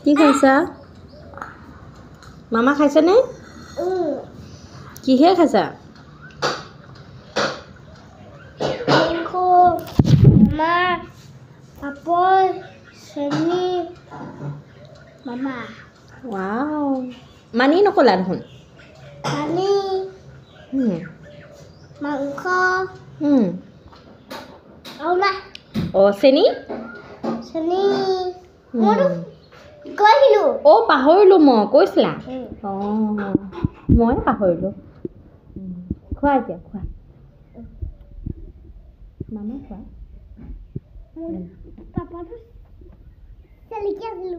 কি খাইছা মামা খাইছেনে কিহে খাইছা Mama, Apple, Sunny, Mama, ৱাও মানি নকলা দেখোন Honey, Mangko, Aula, চেনি Sunny. କହିଲୁ পাহৰিলো মই কৈছিলা মই পাহৰিলো খোৱা এতিয়া খোৱা মামা খোৱা পাপাটো চেলিকে আছিলো